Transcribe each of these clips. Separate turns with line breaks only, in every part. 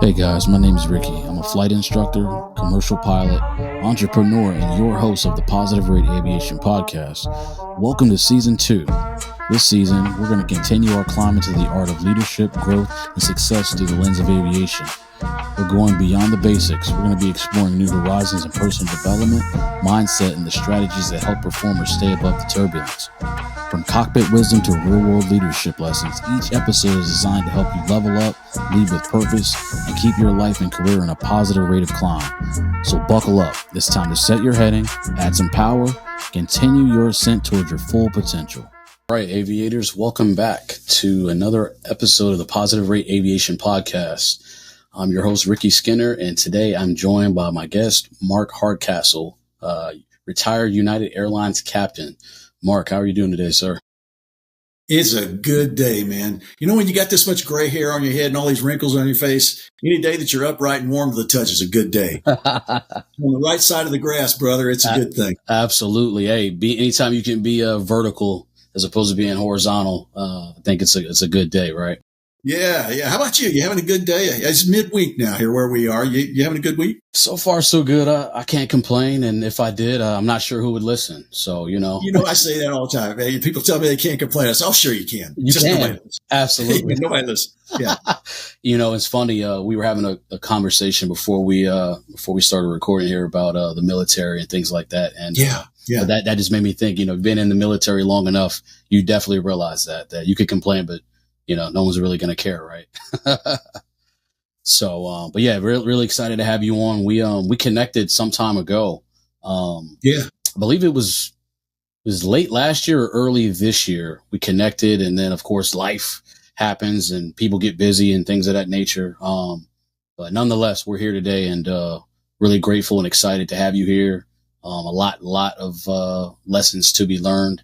Hey guys, my name is Ricky. I'm a flight instructor, commercial pilot, entrepreneur, and your host of the Positive Rate Aviation podcast. Welcome to season 2. This season, we're going to continue our climb into the art of leadership, growth, and success through the lens of aviation. We're going beyond the basics. We're going to be exploring new horizons in personal development, mindset, and the strategies that help performers stay above the turbulence. From cockpit wisdom to real-world leadership lessons, each episode is designed to help you level up, lead with purpose, and keep your life and career in a positive rate of climb. So buckle up. It's time to set your heading, add some power, continue your ascent towards your full potential. All right, aviators, welcome back to another episode of the Positive Rate Aviation podcast. I'm your host, Ricky Skinner, and today I'm joined by my guest, Mark Hardcastle, retired United Airlines captain. Mark, how are you doing today, sir?
It's a good day, man. You know, when you got this much gray hair on your head and all these wrinkles on your face, any day that you're upright and warm to the touch is a good day. On the right side of the grass, brother, it's a good thing.
Absolutely. Hey, anytime you can be vertical as opposed to being horizontal, I think it's a good day, right?
Yeah. How about you? You having a good day? It's midweek now here where we are. You having a good week?
So far, so good. I can't complain. And if I did, I'm not sure who would listen. So,
I say that all the time. Hey, people tell me they can't complain. I say, oh, sure you can.
You
Just
can.
nobody listens.
Absolutely.
Nobody listens. Yeah.
It's funny. We were having a conversation before we started recording here about the military and things like that. And
yeah.
That just made me think, been in the military long enough, you definitely realize that you could complain, but no one's really going to care, right? So, but yeah, really excited to have you on. We connected some time ago. I believe it was late last year or early this year. We connected, and then of course life happens and people get busy and things of that nature. But nonetheless, we're here today and really grateful and excited to have you here. A lot of lessons to be learned.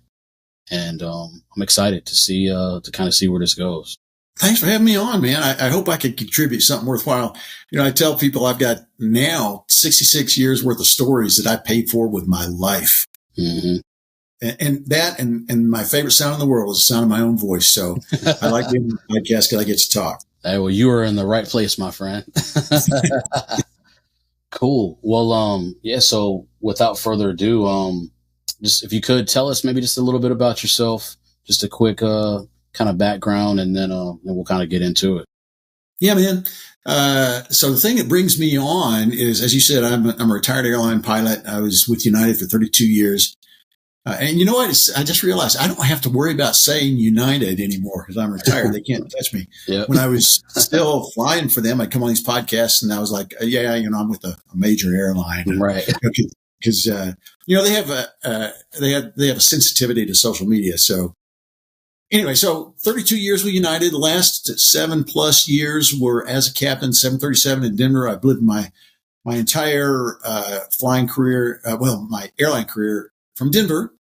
And I'm excited to kind of see where this goes.
Thanks for having me on, man. I hope I can contribute something worthwhile. I tell people I've got now 66 years worth of stories that I paid for with my life.
Mm-hmm.
And my favorite sound in the world is the sound of my own voice. So I like being on the podcast because I get to talk.
Hey, well, you are in the right place, my friend. Cool. Well, so without further ado, just if you could tell us maybe just a little bit about yourself, just a quick kind of background, and then we'll kind of get into it.
Yeah, man. So the thing that brings me on is, as you said, I'm a retired airline pilot. I was with United for 32 years. And you know what? I just realized I don't have to worry about saying United anymore because I'm retired. They can't touch me.
Yep.
When I was still flying for them, I'd come on these podcasts and I was like, I'm with a major airline.
Right.
Because they have a sensitivity to social media. So anyway, so 32 years with United. The last 7+ years were as a captain, 737 in Denver. I've lived my entire flying career, my airline career from Denver.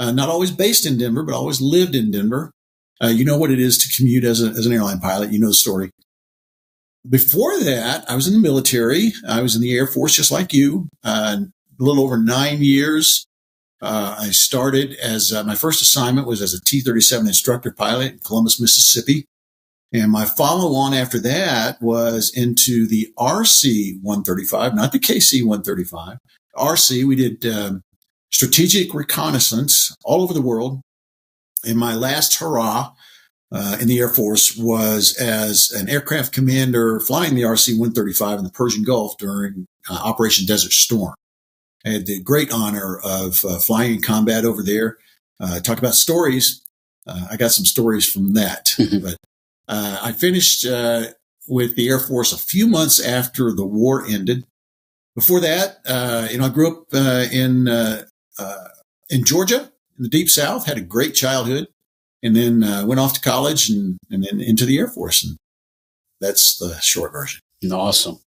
Not always based in Denver, but always lived in Denver. You know what it is to commute as an airline pilot. You know the story. Before that, I was in the military. I was in the Air Force, just like you. A little over 9 years. I started as my first assignment was as a T-37 instructor pilot in Columbus, Mississippi. And my follow-on after that was into the RC-135, not the KC-135. RC, we did strategic reconnaissance all over the world. And my last hurrah in the Air Force was as an aircraft commander flying the RC-135 in the Persian Gulf during Operation Desert Storm. I had the great honor of flying in combat over there. Talk about stories. I got some stories from that. But I finished with the Air Force a few months after the war ended. Before that, I grew up in Georgia, in the Deep South, had a great childhood, and then went off to college and then into the Air Force. And that's the short version.
Awesome.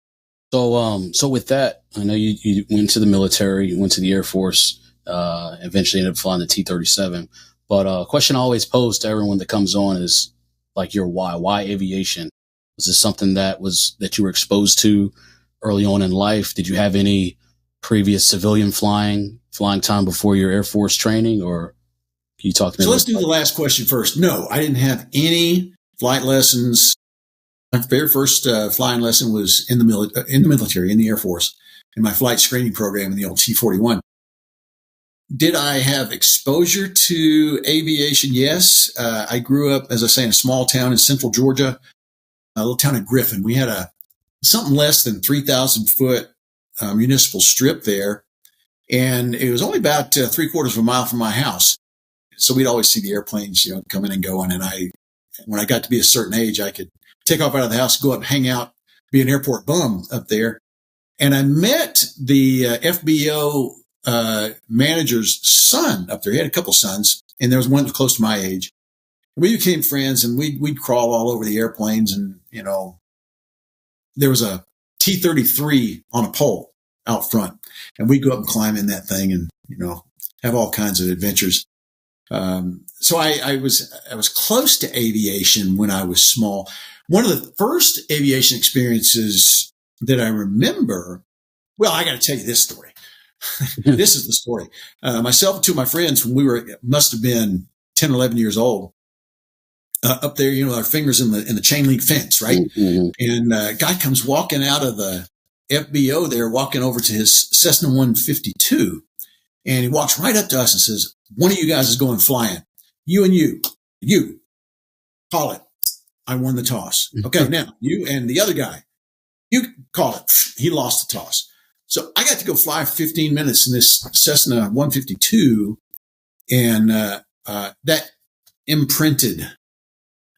So with that, I know you went to the military, you went to the Air Force, eventually ended up flying the T-37. But a question I always pose to everyone that comes on is like your why. Why aviation? Was this something that you were exposed to early on in life? Did you have any previous civilian flying time before your Air Force training, or can you talk to me?
So let's do the last question first. No, I didn't have any flight lessons My very first flying lesson was in the military, in the Air Force, in my flight screening program in the old T-41. Did I have exposure to aviation? Yes. I grew up, as I say, in a small town in central Georgia, a little town of Griffin. We had something less than 3,000 foot municipal strip there. And it was only about 3/4 of a mile from my house. So we'd always see the airplanes, coming and going. And when I got to be a certain age, I could take off out of the house, go up, hang out, be an airport bum up there. And I met the FBO manager's son up there. He had a couple sons, and there was one that was close to my age. We became friends, and we'd crawl all over the airplanes. And, there was a T-33 on a pole out front, and we'd go up and climb in that thing and, have all kinds of adventures. So I was close to aviation when I was small. One of the first aviation experiences that I remember, well, I got to tell you this story. This is the story. Myself and two of my friends, when we must have been 10, 11 years old, up there, our fingers in the chain link fence, right? Mm-hmm. And a guy comes walking out of the FBO there, walking over to his Cessna 152. And he walks right up to us and says, "One of you guys is going flying. You and you call it. I won the toss. Okay, now you and the other guy, you call it." He lost the toss. So I got to go fly for 15 minutes in this Cessna 152, and that imprinted,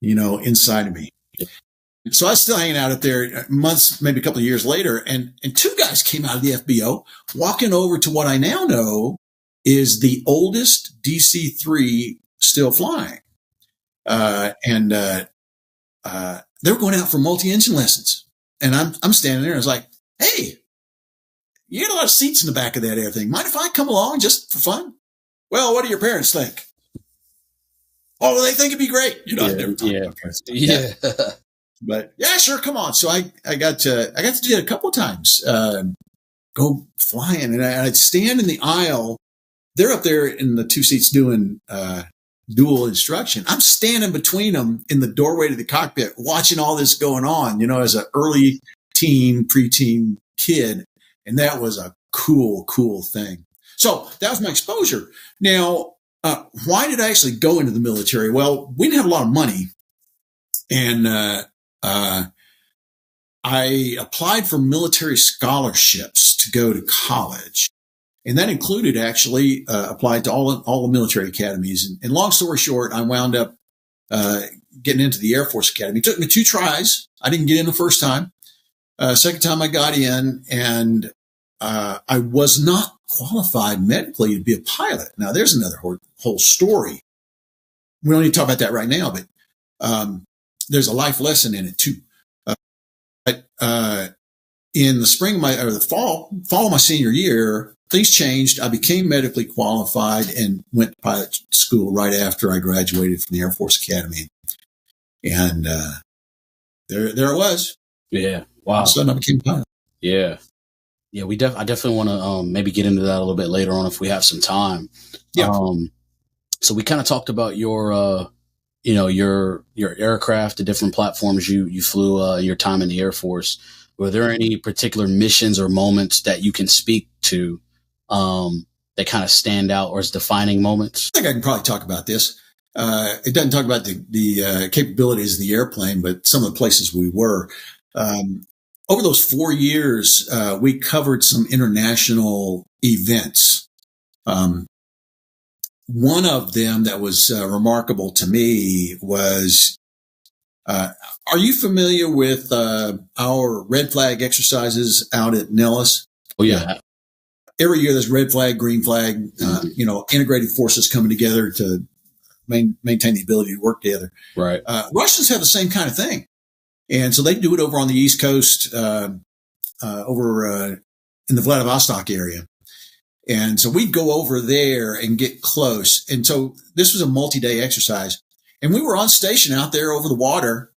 inside of me. So I was still hanging out up there months, maybe a couple of years later, and two guys came out of the FBO walking over to what I now know is the oldest DC-3 still flying. And they were going out for multi-engine lessons. And I'm standing there and I was like, "Hey, you got a lot of seats in the back of that air thing. Mind if I come along just for fun?" "Well, what do your parents think?" "Oh, well, they think it'd be great." I never talked about parents.
Yeah.
But yeah, sure, come on. So I got to do that a couple of times, go flying, and I'd stand in the aisle. They're up there in the two seats doing dual instruction. I'm standing between them in the doorway to the cockpit, watching all this going on, as an early preteen kid. And that was a cool thing. So that was my exposure. Now, why did I actually go into the military? Well, we didn't have a lot of money. And I applied for military scholarships to go to college. And that included actually applied to all the military academies. And long story short, I wound up getting into the Air Force Academy. It took me 2 tries. I didn't get in the first time. Second time I got in, and I was not qualified medically to be a pilot. Now, there's another whole story. We don't need to talk about that right now, but there's a life lesson in it too. In the spring of the fall of my senior year, things changed. I became medically qualified and went to pilot school right after I graduated from the Air Force Academy. And there it was.
Yeah. Wow.
All of a sudden I became a pilot.
Yeah. Yeah, I definitely want to maybe get into that a little bit later on if we have some time.
Yeah.
So we kind of talked about your aircraft, the different platforms you flew, your time in the Air Force. Were there any particular missions or moments that you can speak to that kind of stand out or as defining moments?
I think I can probably talk about this. It doesn't talk about the capabilities of the airplane, but some of the places we were. Over those 4 years, we covered some international events. One of them that was remarkable to me was, are you familiar with our red flag exercises out at Nellis?
Oh, yeah.
Every year there's red flag, green flag, integrated forces coming together to maintain the ability to work together.
Right.
Russians have the same kind of thing. And so they do it over on the East Coast, over in the Vladivostok area. And so we'd go over there and get close. And so this was a multi-day exercise. And we were on station out there over the water.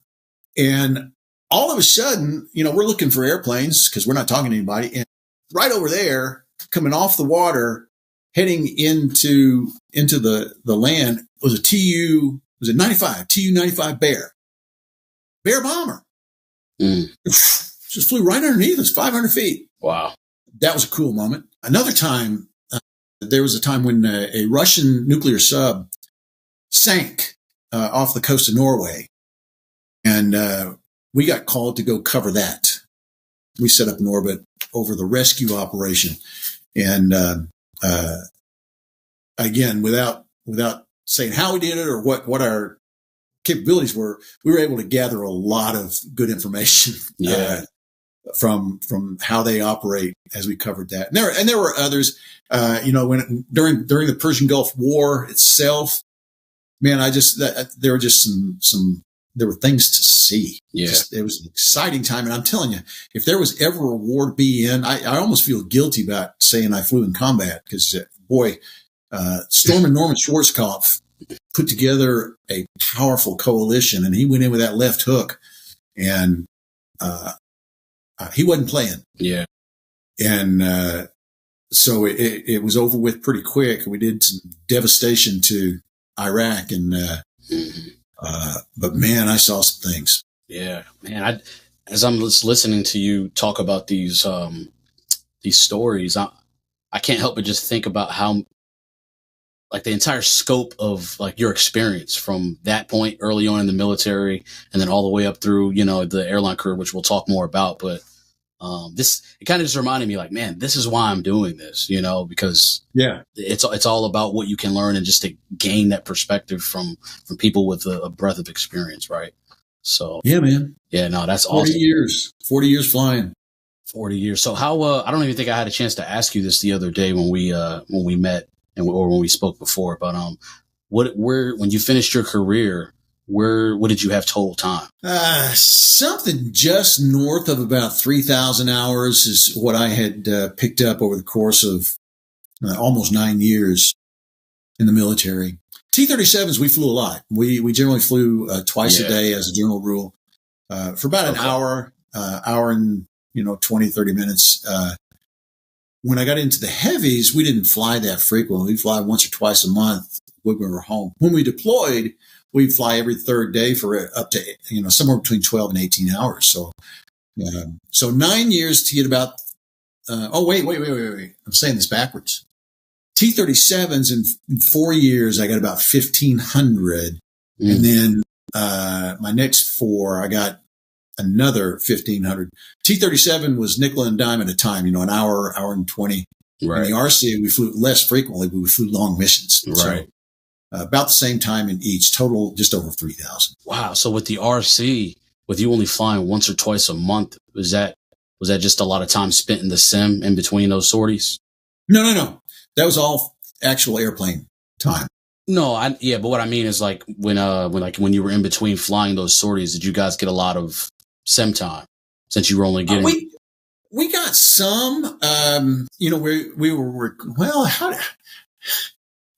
And all of a sudden, we're looking for airplanes because we're not talking to anybody. And right over there, coming off the water, heading into the land was a TU-95 Bear bomber. just flew right underneath us, 500 feet.
Wow.
That was a cool moment. Another time, there was a time when a Russian nuclear sub sank off the coast of Norway, and we got called to go cover that. We set up an orbit over the rescue operation, and again, without saying how we did it or what our capabilities were, we were able to gather a lot of good information.
Yeah.
From how they operate as we covered that. And there were others, when during the Persian Gulf War itself, man, there were just there were things to see.
Yeah.
It was an exciting time. And I'm telling you, if there was ever a war to be in, I almost feel guilty about saying I flew in combat because Storm and Norman Schwarzkopf put together a powerful coalition, and he went in with that left hook, and, he wasn't playing.
Yeah.
And so it was over with pretty quick. We did some devastation to Iraq, and but man, I saw some things.
Yeah, man. As I'm listening to you talk about these stories, I can't help but just think about how, like, the entire scope of like your experience from that point early on in the military and then all the way up through, the airline career, which we'll talk more about. But it kind of just reminded me, like, man, this is why I'm doing this, because it's all about what you can learn and just to gain that perspective from people with a breadth of experience. Right. So
yeah, man.
Yeah, no, that's awesome.
40 years flying.
40 years. So how, I don't even think I had a chance to ask you this the other day when we met or when we spoke before, but, when you finished your career, what did you have total time?
Something just north of about 3,000 hours is what I had picked up over the course of almost 9 years in the military. T-37s, we flew a lot. We generally flew twice a day as a general rule for about an hour and 20, 30 minutes. When I got into the heavies, we didn't fly that frequently. We'd fly once or twice a month when we were home. When we deployed, we'd fly every third day for up to, somewhere between 12 and 18 hours. So 9 years to get about, wait. I'm saying this backwards. T-37s in 4 years, I got about 1,500. And then, my next 4, I got another 1,500. T-37 was nickel and dime at a time, an hour and 20. Right. In the RC, we flew less frequently, but we flew long missions.
Right.
So, about the same time in each, total just over 3,000.
Wow. So with the RC, with you only flying once or twice a month, was that just a lot of time spent in the sim in between those sorties?
No. That was all actual airplane time.
No, but what I mean is, like, when you were in between flying those sorties, did you guys get a lot of sim time since you were only getting?
We got some. We were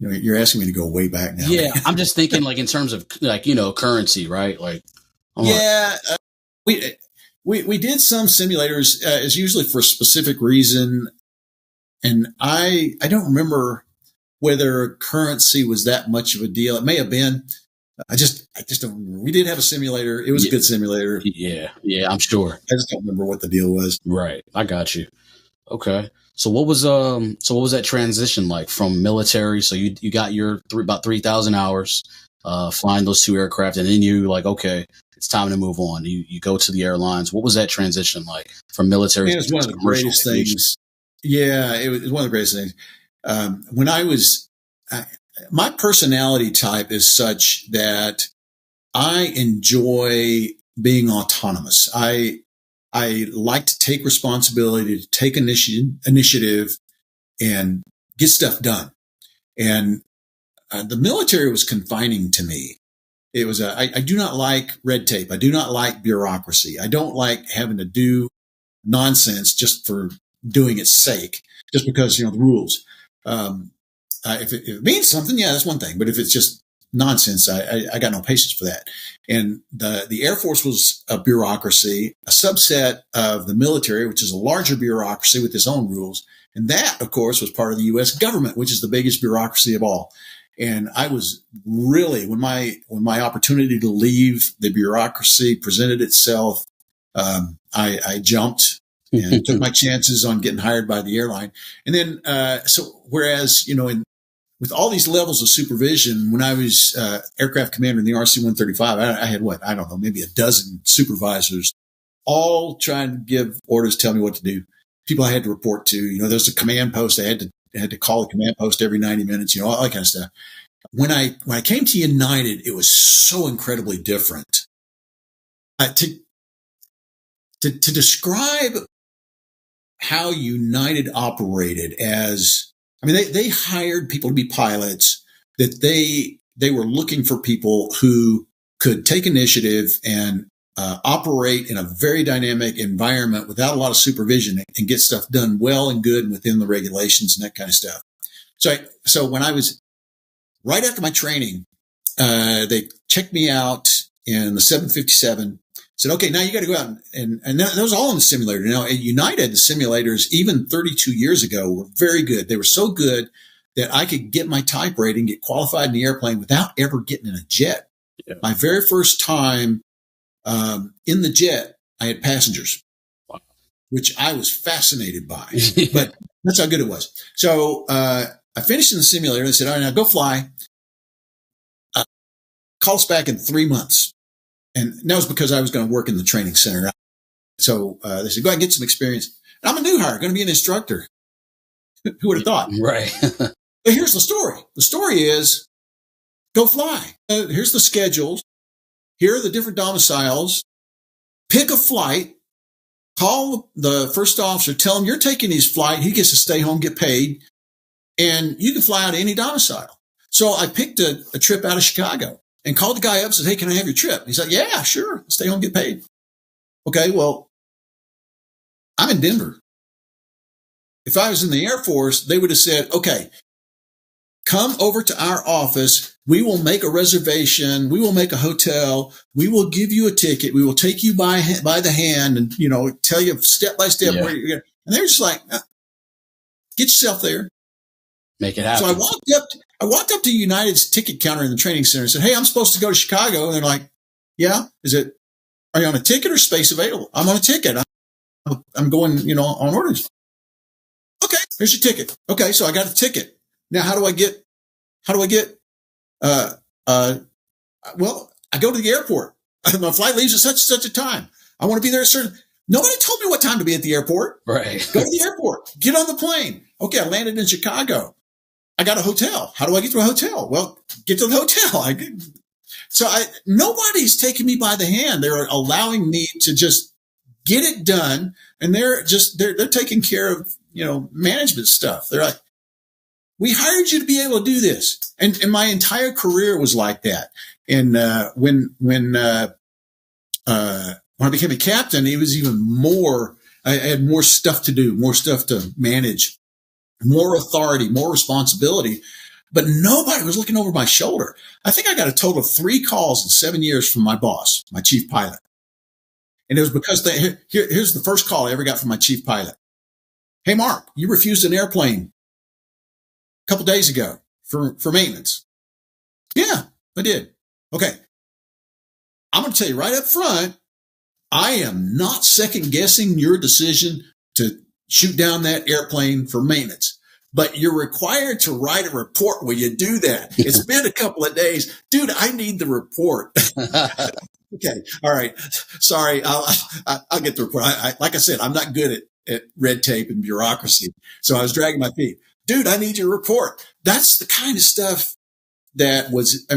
you're asking me to go way back now.
Yeah, I'm just thinking, like, in terms of, like, currency, right? Like,
we did some simulators. It's usually for a specific reason, and I don't remember whether currency was that much of a deal. It may have been. I just don't remember. We did have a simulator. It was a good simulator.
Yeah, I'm sure.
I just don't remember what the deal was.
Right. I got you. Okay. So what was that transition like from military? So you got your about 3,000 hours flying those 2 aircraft, and then you like, okay, it's time to move on. You go to the airlines. What was that transition like from military?
It was one of the greatest things. Yeah, it was one of the greatest things. When I was, my personality type is such that I enjoy being autonomous. I like to take responsibility, to take initiative and get stuff done. And the military was confining to me. It was I do not like red tape. I do not like bureaucracy. I don't like having to do nonsense just for doing its sake, just because, the rules. If it means something, yeah, that's one thing. But if it's just nonsense, I got no patience for that. And the Air Force was a bureaucracy, a subset of the military, which is a larger bureaucracy with its own rules. And that, of course, was part of the U.S. government, which is the biggest bureaucracy of all. And I was really, when my opportunity to leave the bureaucracy presented itself, I jumped and took my chances on getting hired by the airline. And then, whereas, with all these levels of supervision, when I was aircraft commander in the RC-135, I had I don't know, maybe a dozen supervisors, all trying to give orders, tell me what to do. People I had to report to, there's a command post. I had to call the command post every 90 minutes, all that kind of stuff. When I came to United, it was so incredibly different. To describe how United operated they hired people to be pilots, that they were looking for people who could take initiative and operate in a very dynamic environment without a lot of supervision and get stuff done well and good and within the regulations and that kind of stuff. So when I was right after my training, they checked me out in the 757. Said, okay, now you got to go out and that was all in the simulator. Now at United, the simulators, even 32 years ago, were very good. They were so good that I could get my type rating, get qualified in the airplane without ever getting in a jet. Yeah. My very first time in the jet, I had passengers, wow, which I was fascinated by, but that's how good it was. So I finished in the simulator. They said, all right, now go fly. Call us back in 3 months. And that was because I was going to work in the training center. So they said, go ahead and get some experience. And I'm a new hire, going to be an instructor. Who would have thought?
Right.
But here's the story. The story is go fly. Here's the schedules. Here are the different domiciles. Pick a flight. Call the first officer. Tell him you're taking his flight. He gets to stay home, get paid. And you can fly out of any domicile. So I picked a trip out of Chicago. And called the guy up and said, hey, can I have your trip? He's like, yeah, sure. Stay home, get paid. Okay, well, I'm in Denver. If I was in the Air Force, they would have said, okay, come over to our office. We will make a reservation. We will make a hotel. We will give you a ticket. We will take you by the hand and, tell you step by step where you're going. And they're just like, get yourself there.
Make it happen.
So I walked up to United's ticket counter in the training center and said, hey, I'm supposed to go to Chicago. And they're like, yeah, are you on a ticket or space available? I'm on a ticket. I'm going, on orders. Okay, here's your ticket. Okay. So I got a ticket. Now, how do I get, well, I go to the airport. My flight leaves at such a time. I want to be there nobody told me what time to be at the airport.
Right.
Go to the airport, get on the plane. Okay. I landed in Chicago. I got a hotel. How do I get to a hotel? Well, get to the hotel. Nobody's taking me by the hand. They're allowing me to just get it done. And they're taking care of, management stuff. They're like, we hired you to be able to do this. And my entire career was like that. And, when I became a captain, it was even more, I had more stuff to do, more stuff to manage, more authority, more responsibility, but nobody was looking over my shoulder. I think I got a total of 3 calls in 7 years from my boss, my chief pilot. And it was because here's the first call I ever got from my chief pilot. Hey, Mark, you refused an airplane a couple days ago for maintenance. Yeah, I did. Okay. I'm going to tell you right up front, I am not second guessing your decision to shoot down that airplane for maintenance, but you're required to write a report when you do that. It's been a couple of days. Dude, I need the report. Okay. All right. Sorry. I'll get the report. Like I said, I'm not good at red tape and bureaucracy. So I was dragging my feet. Dude, I need your report. That's the kind of stuff that was,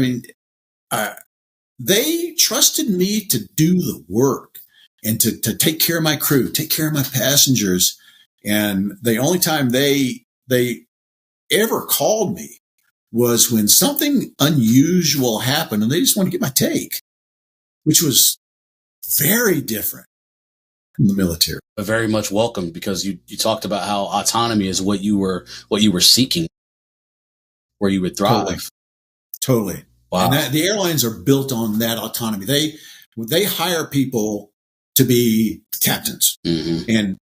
they trusted me to do the work and to take care of my crew, take care of my passengers. And the only time they ever called me was when something unusual happened and they just wanted to get my take, which was very different from the military.
But very much welcome, because you talked about how autonomy is what you were seeking, where you would thrive.
Totally.
Wow.
And the airlines are built on that autonomy. They hire people to be captains. Mm-hmm. And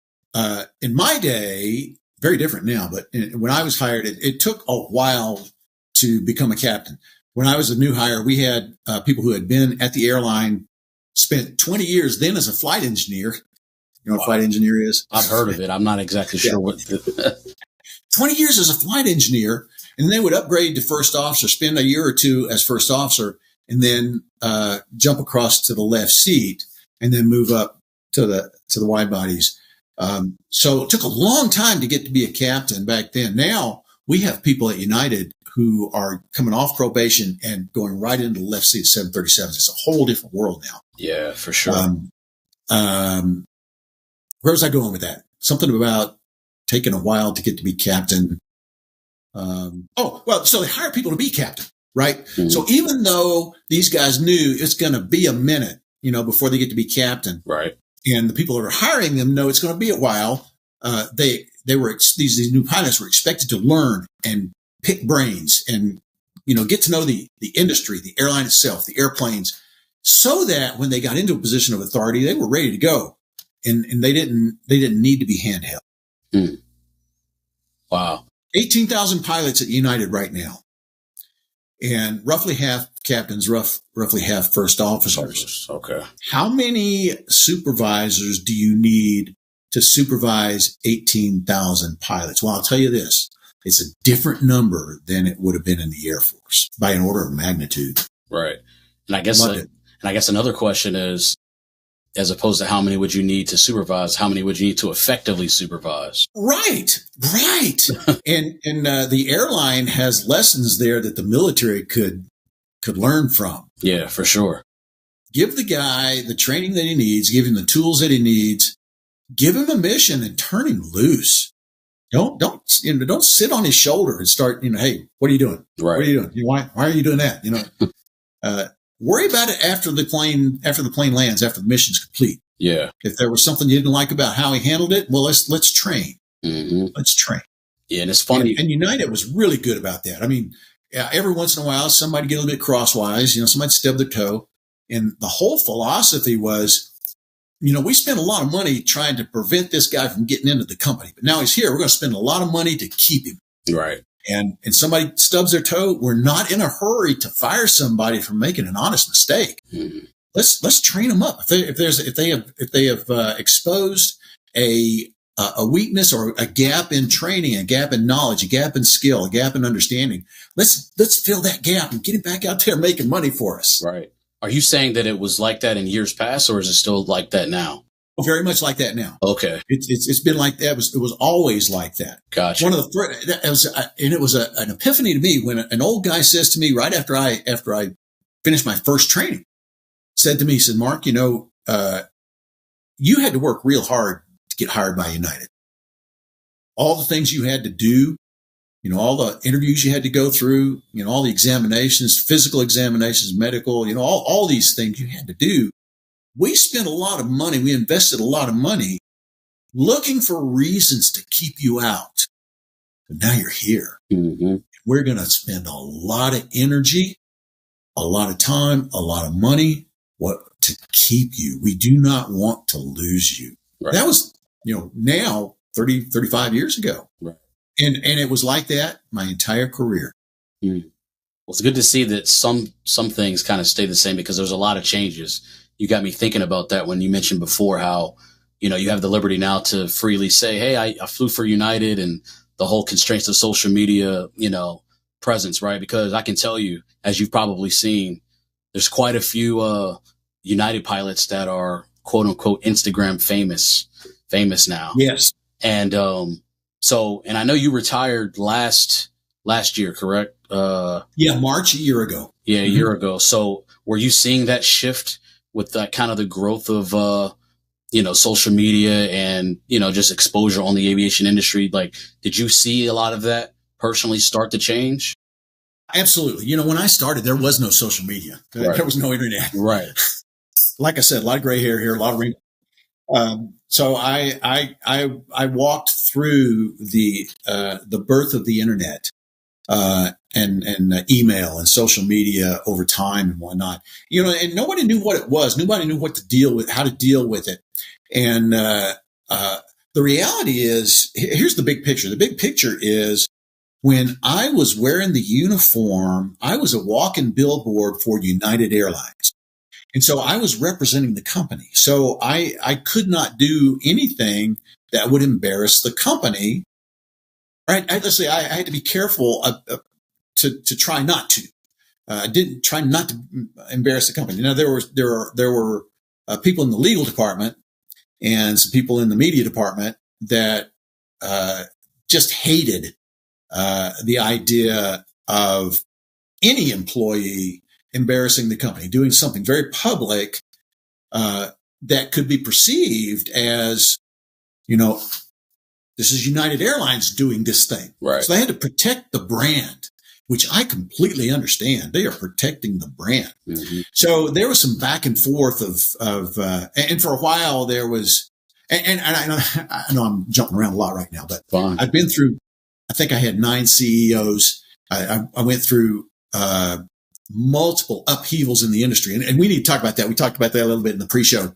in my day, very different now, but when I was hired, it took a while to become a captain. When I was a new hire, we had people who had been at the airline spent 20 years then as a flight engineer. You know what a flight engineer is?
I've heard of it. I'm not exactly sure what.
20 years as a flight engineer, and they would upgrade to first officer, spend a year or two as first officer, and then jump across to the left seat, and then move up to the wide bodies. So it took a long time to get to be a captain back then. Now we have people at United who are coming off probation and going right into the left seat 737s. It's a whole different world now.
Yeah, for sure.
Where was I going with that? Something about taking a while to get to be captain. So they hire people to be captain, right? Mm-hmm. So even though these guys knew it's going to be a minute, before they get to be captain,
right? And
the people that are hiring them know it's going to be a while. These new pilots were expected to learn and pick brains and get to know the industry, the airline itself, the airplanes, so that when they got into a position of authority, they were ready to go. And they didn't need to be handheld.
Mm. Wow.
18,000 pilots at United right now. And roughly half captains, roughly half first officers.
Okay.
How many supervisors do you need to supervise 18,000 pilots? Well, I'll tell you this. It's a different number than it would have been in the Air Force by an order of magnitude.
Right. And I guess another question is, as opposed to how many would you need to supervise, how many would you need to effectively supervise?
Right. and the airline has lessons there that the military could learn from.
Yeah, for sure.
Give the guy the training that he needs, give him the tools that he needs, give him a mission and turn him loose. Don't sit on his shoulder and start, hey, what are you doing?
Right.
What are you doing? Why are you doing that? Worry about it after the plane lands, after the mission's complete.
Yeah.
If there was something you didn't like about how he handled it, well, let's train.
Mm-hmm.
Let's train.
Yeah, and it's funny.
And United was really good about that. I mean, every once in a while, somebody get a little bit crosswise, somebody stub their toe. And the whole philosophy was, we spent a lot of money trying to prevent this guy from getting into the company. But now he's here. We're going to spend a lot of money to keep him.
Right.
And somebody stubs their toe. We're not in a hurry to fire somebody for making an honest mistake.
Mm-hmm.
Let's train them up. If they have exposed a weakness or a gap in training, a gap in knowledge, a gap in skill, a gap in understanding, let's fill that gap and get him back out there making money for us.
Right. Are you saying that it was like that in years past, or is it still like that now?
Very much like that now.
Okay.
It's been like that. It was always like that.
Gotcha.
One of it was an epiphany to me when an old guy says to me right after I finished my first training, said to me, he said, Mark, you had to work real hard to get hired by United. All the things you had to do, all the interviews you had to go through, all the examinations, physical examinations, medical, all these things you had to do. We spent a lot of money. We invested a lot of money looking for reasons to keep you out. But now you're here.
Mm-hmm.
We're going to spend a lot of energy, a lot of time, a lot of money to keep you. We do not want to lose you.
Right.
That was, now 30, 35 years ago.
Right.
And it was like that my entire career.
Mm. Well, it's good to see that some things kind of stay the same because there's a lot of changes. You got me thinking about that when you mentioned before how, you have the liberty now to freely say, hey, I flew for United and the whole constraints of social media, presence, right? Because I can tell you, as you've probably seen, there's quite a few United pilots that are quote unquote Instagram famous now.
Yes.
And and I know you retired last year, correct?
Yeah, March a year ago.
Yeah, a year ago. So were you seeing that shift with that kind of the growth of, social media and, just exposure on the aviation industry? Like, did you see a lot of that personally start to change?
Absolutely. When I started, there was no social media.
Right.
There was no internet.
Right.
Like I said, a lot of gray hair here, a lot of wrinkles. So I walked through the birth of the internet, and email and social media over time and whatnot, and nobody knew what it was. Nobody knew what to deal with, how to deal with it. And, the reality is, here's the big picture. The big picture is when I was wearing the uniform, I was a walking billboard for United Airlines. And so I was representing the company. So I could not do anything that would embarrass the company. Right? I had to be careful to try not to. I didn't try not to embarrass the company. Now there were people in the legal department and some people in the media department that just hated the idea of any employee embarrassing the company, doing something very public that could be perceived as, this is United Airlines doing this thing.
Right.
So they had to protect the brand, which I completely understand. They are protecting the brand.
Mm-hmm.
So there was some back and forth and for a while there was, and I know I'm jumping around a lot right now, but
Fine.
I've been through, I think I had 9 CEOs. I went through multiple upheavals in the industry. And we need to talk about that. We talked about that a little bit in the pre-show.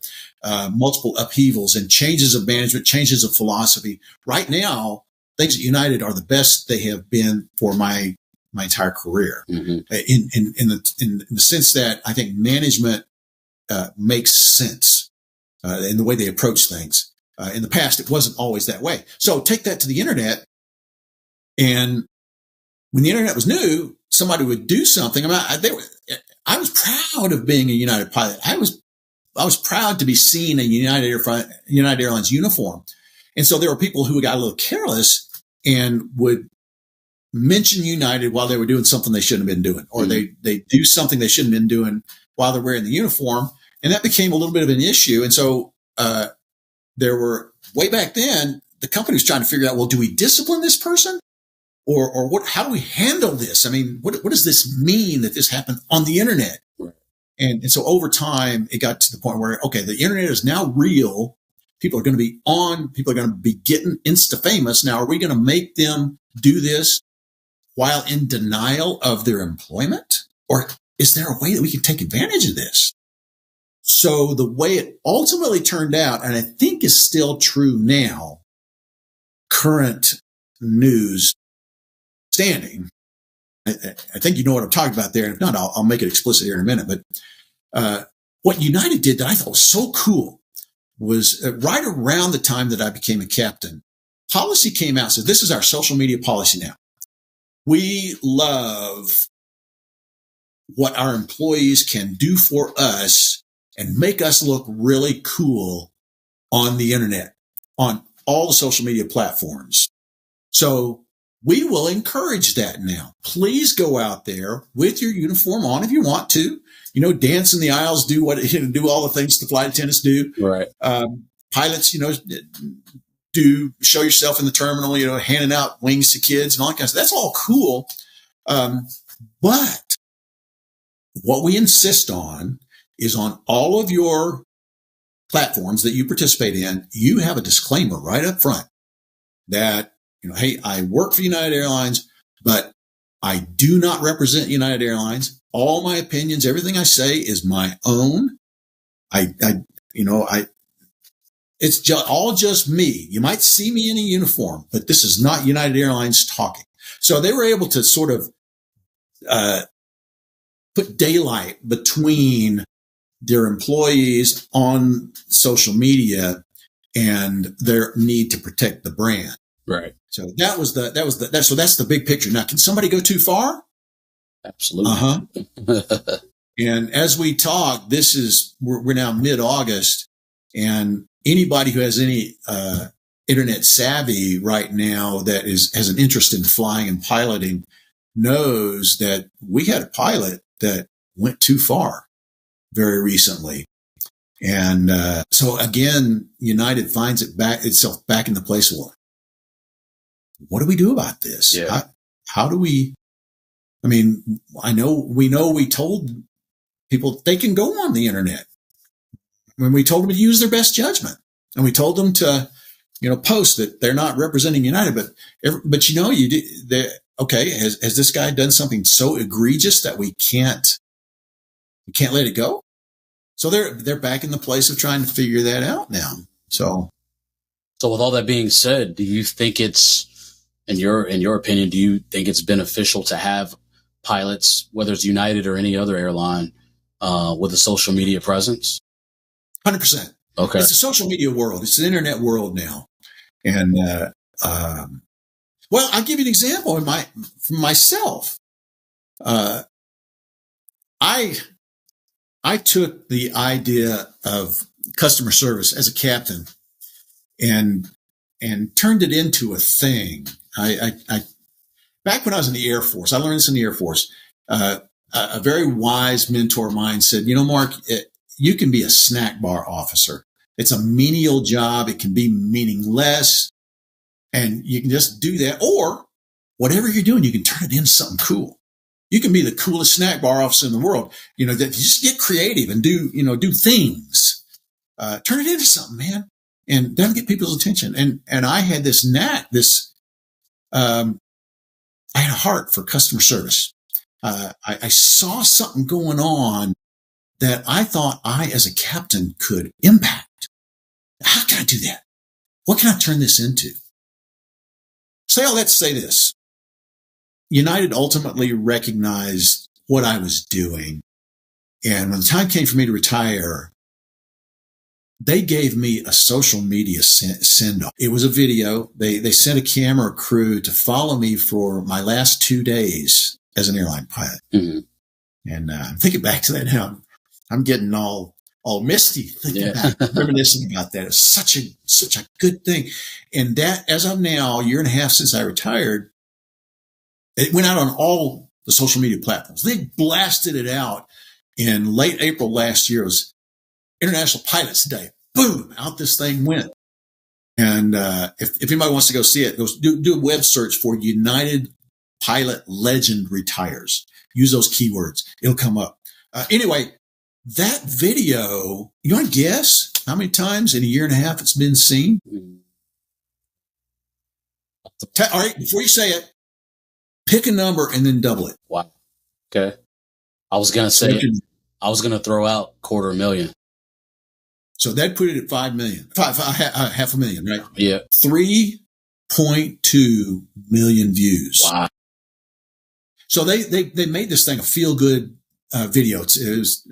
Multiple upheavals and changes of management, changes of philosophy. Right now, things at United are the best they have been for my entire career.
Mm-hmm.
In the sense that I think management makes sense in the way they approach things. In the past, it wasn't always that way. So take that to the internet. And when the internet was new, somebody would do something. I was proud of being a United pilot. I was proud to be seen in United Airlines uniform. And so there were people who got a little careless and would mention United while they were doing something they shouldn't have been doing, or they do something they shouldn't have been doing while they're wearing the uniform. And that became a little bit of an issue. And so there were, way back then, the company was trying to figure out, well, do we discipline this person? Or what? How do we handle this? I mean, what does this mean that this happened on the internet?
Right.
And so over time, it got to the point where, okay, the internet is now real. People are going to be on. People are going to be getting Insta famous. Now, are we going to make them do this while in denial of their employment? Or is there a way that we can take advantage of this? So the way it ultimately turned out, and I think is still true now, current news standing. I think you know what I'm talking about there. And if not, I'll make it explicit here in a minute. But what United did that I thought was so cool was right around the time that I became a captain, policy came out. So this is our social media policy now. We love what our employees can do for us and make us look really cool on the internet, on all the social media platforms. So we will encourage that now. Please go out there with your uniform on if you want to. Dance in the aisles, do all the things the flight attendants do.
Right.
Pilots, do show yourself in the terminal, handing out wings to kids and all that kind of stuff. That's all cool. But what we insist on is on all of your platforms that you participate in, you have a disclaimer right up front that, hey, I work for United Airlines, but I do not represent United Airlines. All my opinions, everything I say is my own. It's just me. You might see me in a uniform, but this is not United Airlines talking. So they were able to sort of put daylight between their employees on social media and their need to protect the brand.
Right.
So so that's the big picture. Now, can somebody go too far?
Absolutely.
Uh-huh. And as we talk, we're now mid-August, and anybody who has any internet savvy right now that has an interest in flying and piloting knows that we had a pilot that went too far very recently. And so again, United finds itself back in the place of, what do we do about this?
Yeah.
How do we, we told people they can go on the internet. When we told them to use their best judgment, and we told them to, post that they're not representing United, okay, has this guy done something so egregious that we can't let it go? So they're back in the place of trying to figure that out now. So
with all that being said, do you think it's, in your opinion, do you think it's beneficial to have pilots, whether it's United or any other airline, with a social media presence?
100%.
Okay.
It's a social media world. It's the internet world now. And, well, I'll give you an example from myself. I took the idea of customer service as a captain and turned it into a thing. Back when I was in the Air Force, I learned this in the Air Force. A very wise mentor of mine said, Mark, you can be a snack bar officer. It's a menial job. It can be meaningless, and you can just do that. Or whatever you're doing, you can turn it into something cool. You can be the coolest snack bar officer in the world. That you just get creative and do things. Turn it into something, man, and that'll get people's attention. And I had this knack, I had a heart for customer service. I saw something going on that I thought I, as a captain, could impact. How can I do that? What can I turn this into? Say all that to say this. United ultimately recognized what I was doing. And when the time came for me to retire, they gave me a social media send-off. It was a video. They sent a camera crew to follow me for my last 2 days as an airline pilot.
Mm-hmm.
And I'm thinking back to that now. I'm getting all misty thinking back, reminiscing about that. It's such a good thing. And that, as of now, a year and a half since I retired, it went out on all the social media platforms. They blasted it out in late April last year. It was International Pilots Day. Boom, out this thing went. And if anybody wants to go see it, do a web search for United Pilot Legend Retires. Use those keywords. It'll come up. Anyway, that video, you want to guess how many times in a year and a half it's been seen? All right, before you say it, pick a number and then double it.
Wow. Okay. I was going to say, I was going to throw out 250,000.
So that put it at 5 million, half a million, right?
Yeah.
3.2 million views.
Wow.
So they made this thing a feel good video. It was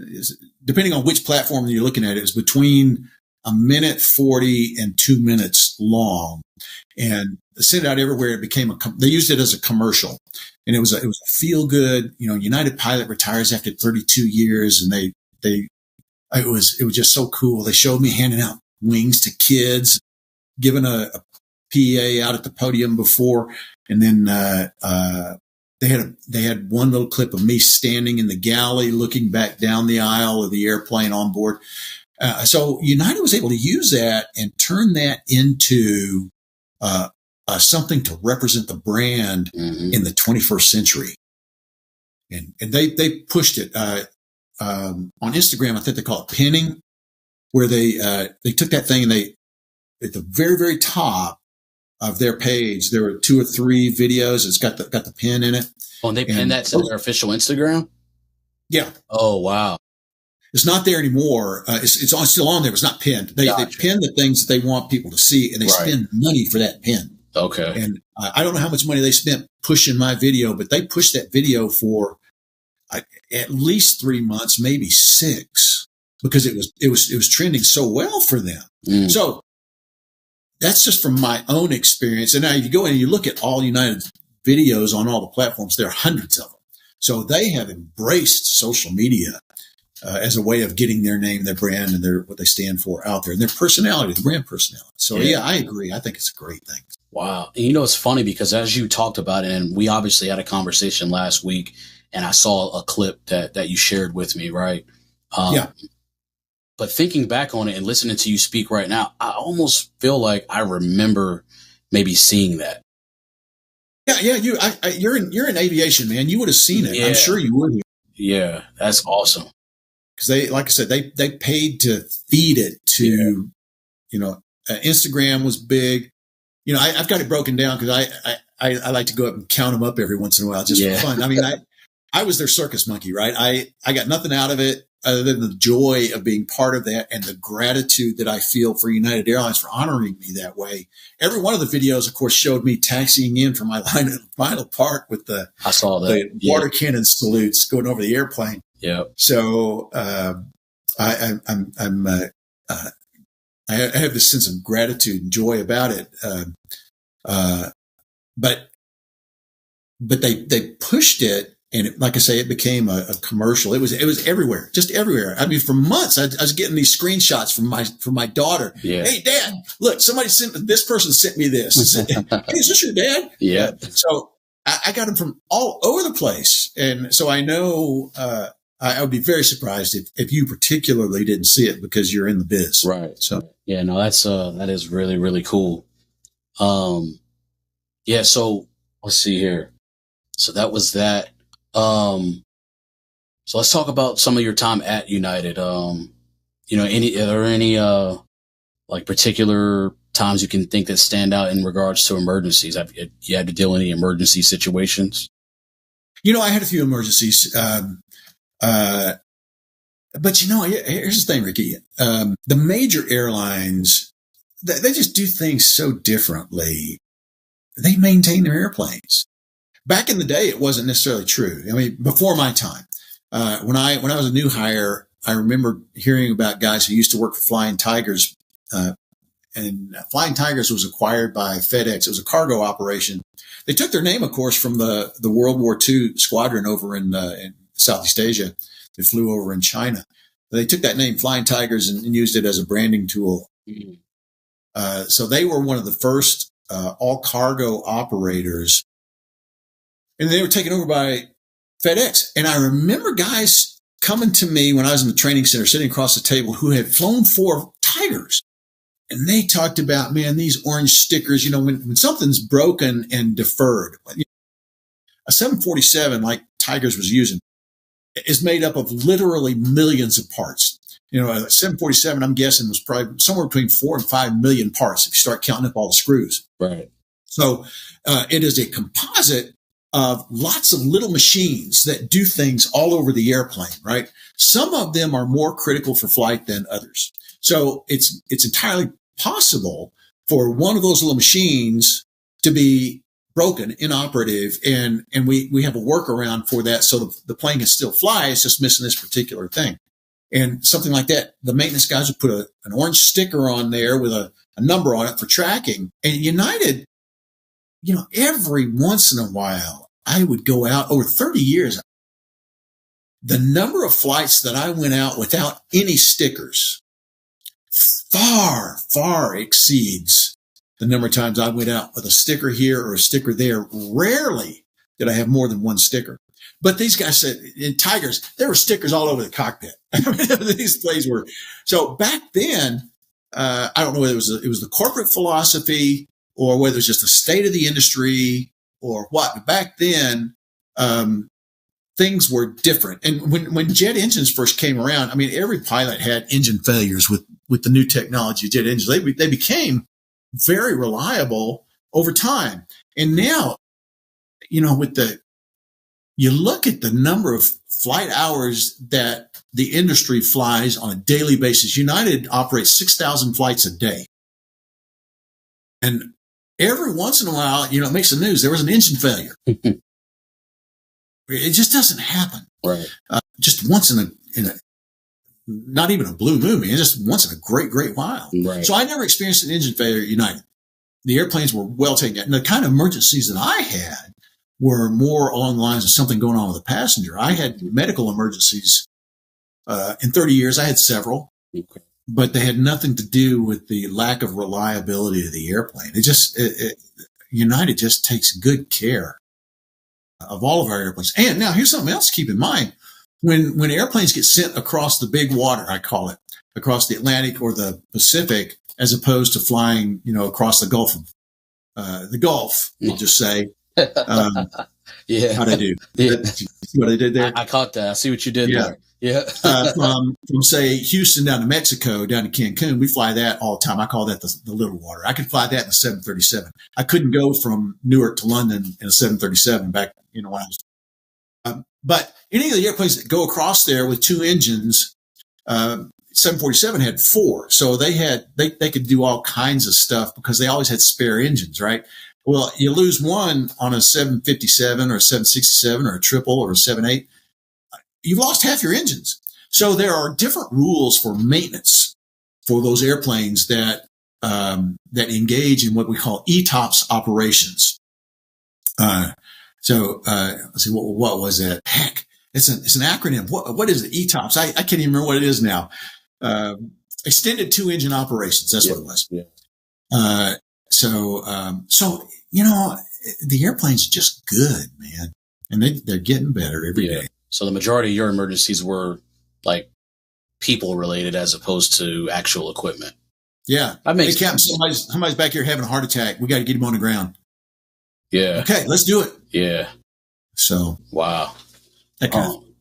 depending on which platform you're looking at, it was between 1:40 and 2 minutes long, and they sent it out everywhere. It became they used it as a commercial, and it was a feel good. United Pilot retires after 32 years, and it was just so cool. They showed me handing out wings to kids, giving a PA out at the podium before, and then they had one little clip of me standing in the galley looking back down the aisle of the airplane on board. So United was able to use that and turn that into something to represent the brand in the 21st century. And they pushed it on Instagram. I think they call it pinning, where they took that thing and they, at the very, very top of their page, there were 2 or 3 videos. It's got the pin in it.
Oh, and they pinned that to their official Instagram?
Yeah.
Oh, wow.
It's not there anymore. It's still on there. It's not pinned. They pin the things that they want people to see, and they spend money for that pin.
Okay.
And I don't know how much money they spent pushing my video, but they pushed that video for at least 3 months, maybe 6, because it was trending so well for them. Mm. So that's just from my own experience. And now if you go in and you look at all United videos on all the platforms, there are hundreds of them. So they have embraced social media as a way of getting their name, their brand, and what they stand for out there, and their personality, the brand personality. So yeah, I agree. I think it's a great thing.
Wow. And it's funny because as you talked about it, and we obviously had a conversation last week, and I saw a clip that you shared with me, right? But thinking back on it and listening to you speak right now, I almost feel like I remember maybe seeing that.
Yeah. You're in aviation, man. You would have seen it. Yeah. I'm sure you would.
Yeah, that's awesome.
Because they, like I said, they paid to feed it to, Instagram was big. I've got it broken down because I like to go up and count them up every once in a while just for fun. I mean, I was their circus monkey, right? I got nothing out of it other than the joy of being part of that and the gratitude that I feel for United Airlines for honoring me that way. Every one of the videos, of course, showed me taxiing in from my line at the final park with the water cannon salutes going over the airplane.
Yeah.
So I have this sense of gratitude and joy about it. But they pushed it. And like I say, it became a commercial. It was everywhere, just everywhere. I mean, for months, I was getting these screenshots from my daughter.
Yeah.
Hey, Dad, look, this person sent me this. Hey, is this your dad?
Yeah.
So I got them from all over the place. And so I know, I would be very surprised if you particularly didn't see it because you're in the biz.
Right.
So,
yeah, no, that is really, really cool. Yeah. So let's see here. So that was that. So let's talk about some of your time at United. Are there any like particular times you can think that stand out in regards to emergencies? Have you had to deal with any emergency situations?
I had a few emergencies. But here's the thing, Ricky. The major airlines, they just do things so differently. They maintain their airplanes. Back in the day, it wasn't necessarily true. I mean, before my time, when I was a new hire, I remember hearing about guys who used to work for Flying Tigers, and Flying Tigers was acquired by FedEx. It was a cargo operation. They took their name, of course, from the World War II squadron over in Southeast Asia. They flew over in China. They took that name, Flying Tigers, and used it as a branding tool. Mm-hmm. So they were one of the first all cargo operators. And they were taken over by FedEx. And I remember guys coming to me when I was in the training center, sitting across the table, who had flown for Tigers. And they talked about, man, these orange stickers, when something's broken and deferred. A 747, like Tigers was using, is made up of literally millions of parts. A 747, I'm guessing, was probably somewhere between 4 and 5 million parts if you start counting up all the screws.
Right.
So it is a composite of lots of little machines that do things all over the airplane, right? Some of them are more critical for flight than others. So it's entirely possible for one of those little machines to be broken, inoperative, and we have a workaround for that so the plane can still fly. It's just missing this particular thing. And something like that, the maintenance guys would put an orange sticker on there with a number on it for tracking. And United, every once in a while, I would go out over 30 years. The number of flights that I went out without any stickers far, far exceeds the number of times I went out with a sticker here or a sticker there. Rarely did I have more than one sticker. But these guys said in Tigers, there were stickers all over the cockpit. I mean, these planes were. So back then, I don't know whether it was the corporate philosophy or whether it's just the state of the industry or what. But back then, things were different. And when jet engines first came around, I mean, every pilot had engine failures with the new technology, jet engines. They became very reliable over time. And now, you look at the number of flight hours that the industry flies on a daily basis. United operates 6,000 flights a day. And every once in a while, it makes the news. There was an engine failure. It just doesn't happen.
Right.
Just once in a, not even a blue moon, man, just once in a great, great while.
Right.
So I never experienced an engine failure at United. The airplanes were well taken care of. And the kind of emergencies that I had were more along the lines of something going on with a passenger. I had medical emergencies. In 30 years, I had several. Okay. But they had nothing to do with the lack of reliability of the airplane. United just takes good care of all of our airplanes. And now here's something else to keep in mind. When airplanes get sent across the big water, I call it, across the Atlantic or the Pacific, as opposed to flying, across the Gulf, we'll just say.
Yeah.
How'd I do?
Yeah.
See what I did there?
I caught that. I see what you did there. Yeah.
From say Houston down to Mexico, down to Cancun, we fly that all the time. I call that the little water. I could fly that in a 737. I couldn't go from Newark to London in a 737 back, when I was. But any of the airplanes that go across there with two engines, 747 had four. So they could do all kinds of stuff because they always had spare engines, right? Well, you lose one on a 757 or a 767 or a triple or a 78, you've lost half your engines. So there are different rules for maintenance for those airplanes that engage in what we call ETOPS operations. Let's see, what was that? Heck, it's an acronym. What is it? ETOPS. I can't even remember what it is now. Extended two engine operations. That's what it was. Yeah. So the airplane's just good, man, and they're getting better every day.
So the majority of your emergencies were like people related as opposed to actual equipment.
Yeah. Hey, Captain, somebody's back here having a heart attack. We got to get him on the ground.
Yeah.
Okay, let's do it.
Yeah.
So.
Wow.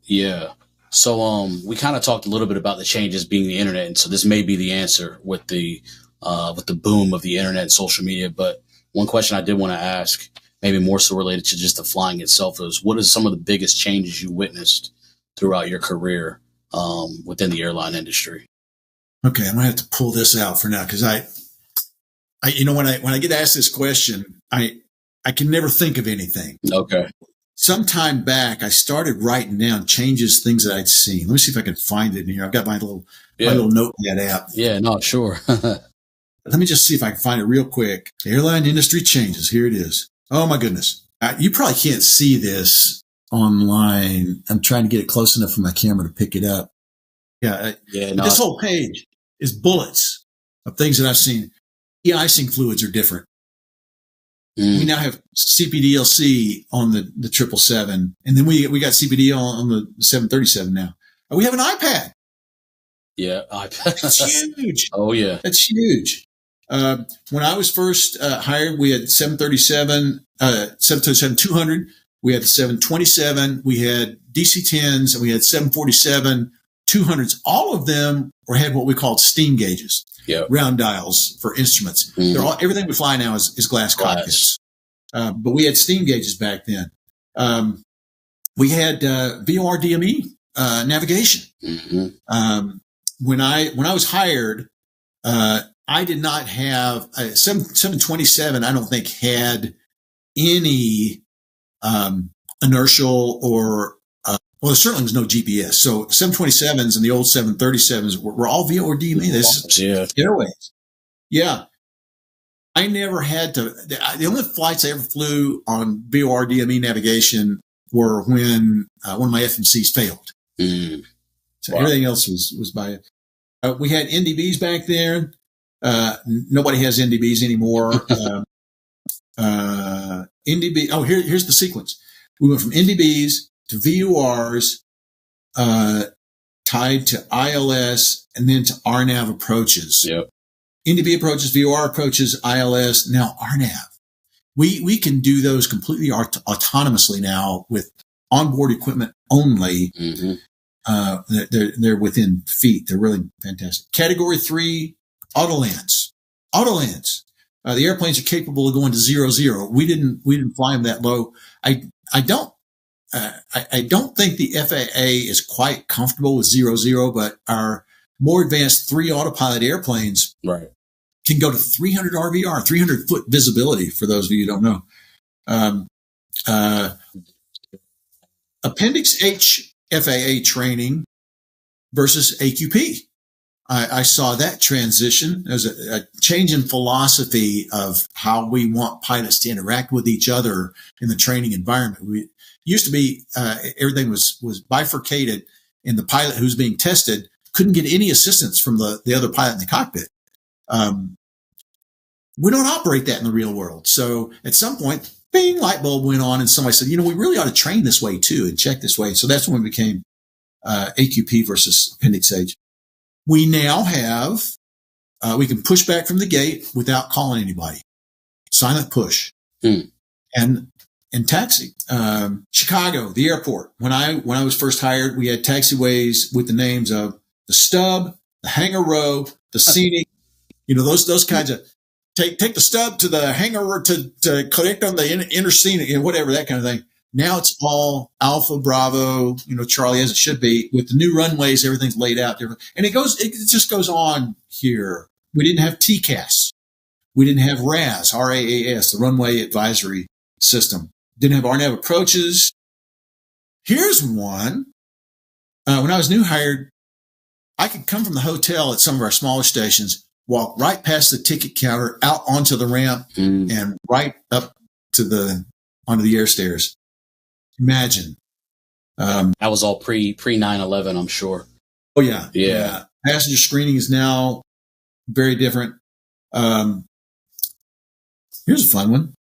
Yeah. So we kind of talked a little bit about the changes being the internet, and so this may be the answer with the boom of the internet and social media. But one question I did want to ask, maybe more so related to just the flying itself, is what are some of the biggest changes you witnessed throughout your career within the airline industry?
Okay, I'm gonna have to pull this out for now because I when I get asked this question, I can never think of anything.
Okay.
Sometime back, I started writing down changes, things that I'd seen. Let me see if I can find it in here. I've got my little notepad app.
Yeah, no, sure.
Let me just see if I can find it real quick. The airline industry changes. Here it is. Oh my goodness. You probably can't see this online. I'm trying to get it close enough for my camera to pick it up. Yeah. This whole page is bullets of things that I've seen. De-icing fluids are different. We now have CPDLC on the 777, and then we got CPD on the 737 now. And we have an iPad.
Yeah, iPad.
That's huge.
Oh yeah, that's
huge. When I was first hired, we had 737-200. We had the 727. We had DC-10s, and we had 747-200s. All of them had what we called steam gauges.
Yep.
Round dials for instruments. Everything we fly now is glass cockpits. But we had steam gauges back then. We had VOR DME navigation.
Mm-hmm.
When I was hired, I did not have 727. I don't think had any inertial or well, there certainly was no GPS. So 727s and the old 737s were all VOR DME. This airways. Yeah. I never had to. The only flights I ever flew on VOR DME navigation were when one of my FMCs failed. So everything else was by. We had NDBs back there. Nobody has NDBs anymore. NDB. Oh, here's the sequence. We went from NDBs to VURs, tied to ILS, and then to RNAV approaches.
Yep.
NDB approaches, VOR approaches, ILS, now RNAV. We can do those completely autonomously now with onboard equipment only.
Mm-hmm.
They're within feet. They're really fantastic. Category 3, autolands. The airplanes are capable of going to 0-0. We didn't fly them that low. I don't think the FAA is quite comfortable with 0-0, but our more advanced 3 autopilot airplanes can go to 300 RVR, 300 foot visibility, for those of you who don't know. Appendix H FAA training versus AQP. I saw that transition. There's a change in philosophy of how we want pilots to interact with each other in the training environment. We used to be everything was bifurcated, and the pilot who's being tested couldn't get any assistance from the other pilot in the cockpit. We don't operate that in the real world. So at some point, bing, light bulb went on, and somebody said, we really ought to train this way too and check this way. So that's when it became AQP versus Appendix H. We now have, we can push back from the gate without calling anybody. Silent push. And taxi. Chicago, the airport. When I was first hired, we had taxiways with the names of the Stub, the Hangar Row, the Scenic, those kinds of, take the Stub to the hangar to connect on the inner scenic, whatever, that kind of thing. Now it's all Alpha, Bravo, Charlie, as it should be. With the new runways, everything's laid out different. And it just goes on here. We didn't have TCAS. We didn't have RAS, RAAS, the Runway Advisory System. Didn't have RNAV approaches. Here's one. When I was new hired, I could come from the hotel at some of our smaller stations, walk right past the ticket counter, out onto the ramp, and right up to onto the air stairs. Imagine.
That was all pre 9/11, I'm sure.
Oh yeah. Passenger screening is now very different. Here's a fun one.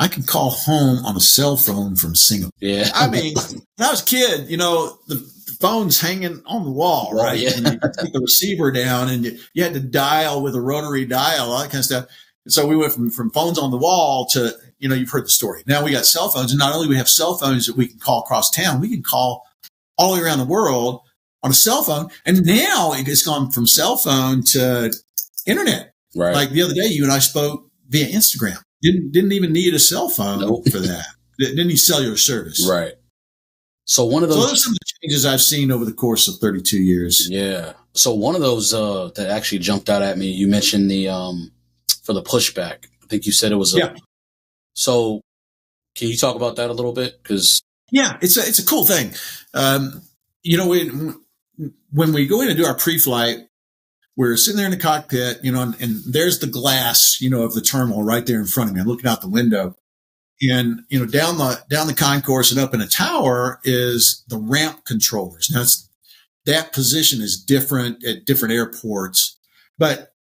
I can call home on a cell phone from Singapore.
Yeah.
I mean, when I was a kid, the phone's hanging on the wall, right?
Yeah.
And you take the receiver down and you had to dial with a rotary dial, all that kind of stuff. And so we went from phones on the wall to, you've heard the story. Now we got cell phones, and not only do we have cell phones that we can call across town, we can call all the way around the world on a cell phone. And now it's gone from cell phone to internet.
Right.
Like the other day, you and I spoke via Instagram. Didn't even need a cell phone for that. Didn't need cellular service.
Right. So those
are some of the changes I've seen over the course of 32 years.
Yeah. So one of those that actually jumped out at me, you mentioned the for the pushback. I think you said it was So can you talk about that a little bit? Because
it's a cool thing. When we go in and do our pre-flight, we're sitting there in the cockpit, and there's the glass, of the terminal right there in front of me. I'm looking out the window, and down the concourse and up in a tower is the ramp controllers. Now that position is different at different airports, but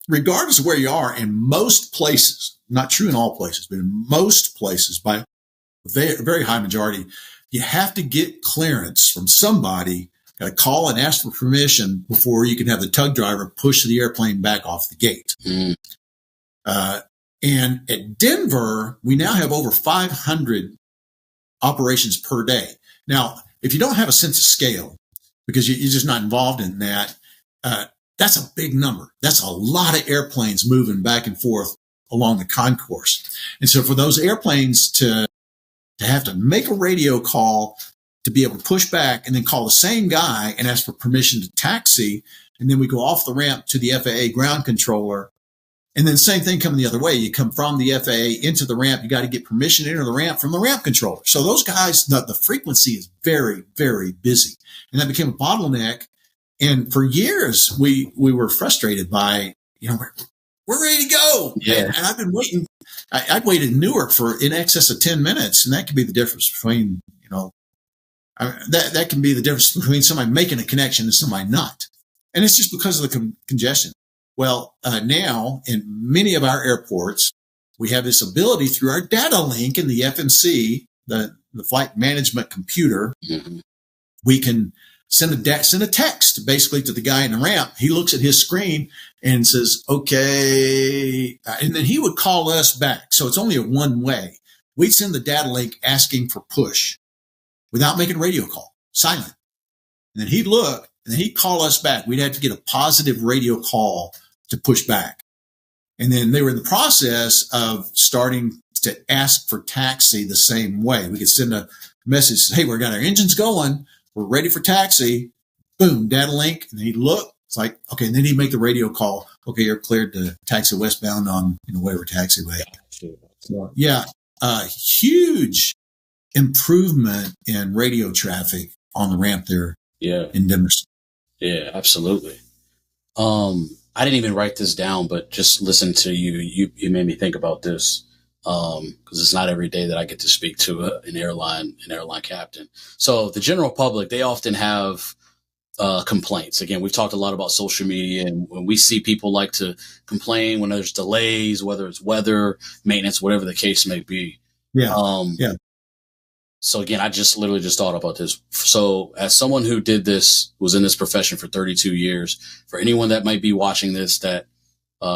regardless of where you are, in most places, not true in all places, but in most places, by a very, very high majority, you have to get clearance from somebody. Got to call and ask for permission before you can have the tug driver push the airplane back off the gate. And at Denver, we now have over 500 operations per day. Now, if you don't have a sense of scale, because you're just not involved in that, that's a big number. That's a lot of airplanes moving back and forth along the concourse. And so for those airplanes to have to make a radio call to be able to push back and then call the same guy and ask for permission to taxi. And then we go off the ramp to the FAA ground controller. And then same thing coming the other way. You come from the FAA into the ramp. You got to get permission to enter the ramp from the ramp controller. So those guys, the frequency is very, very busy. And that became a bottleneck. And for years, we were frustrated by, we're ready to go.
Yeah.
And I've been waiting. I've waited in Newark for in excess of 10 minutes. And that could be the difference between, that can be the difference between somebody making a connection and somebody not. And it's just because of the congestion. Well, now in many of our airports, we have this ability through our data link in the FMC, the flight management computer.
Mm-hmm.
We can send a text basically to the guy in the ramp. He looks at his screen and says, okay. And then he would call us back. So it's only a one way. We'd send the data link asking for push without making a radio call, silent. And then he'd look and then he'd call us back. We'd have to get a positive radio call to push back. And then they were in the process of starting to ask for taxi the same way. We could send a message, hey, we got our engines going. We're ready for taxi. Boom, data link. And then he'd look. It's like, okay. And then he'd make the radio call. Okay, you're cleared to taxi westbound on, whatever taxiway. So, huge improvement in radio traffic on the ramp there in Denver.
Yeah, absolutely. I didn't even write this down, but just listen to you made me think about this. Cause it's not every day that I get to speak to an airline captain. So the general public, they often have, complaints. Again, we've talked a lot about social media, and when we see people like to complain when there's delays, whether it's weather, maintenance, whatever the case may be.
Yeah.
So again, I just literally just thought about this. So as someone who was in this profession for 32 years, for anyone that might be watching this, that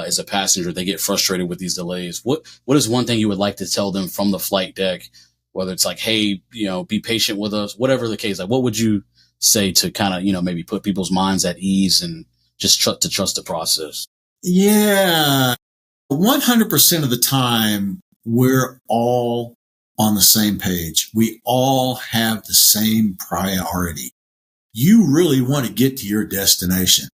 is a passenger, they get frustrated with these delays. What is one thing you would like to tell them from the flight deck? Whether it's like, hey, be patient with us, whatever the case, like what would you say to kind of, maybe put people's minds at ease and just trust the process?
Yeah. 100% of the time, we're all on the same page. We all have the same priority. You really want to get to your destination.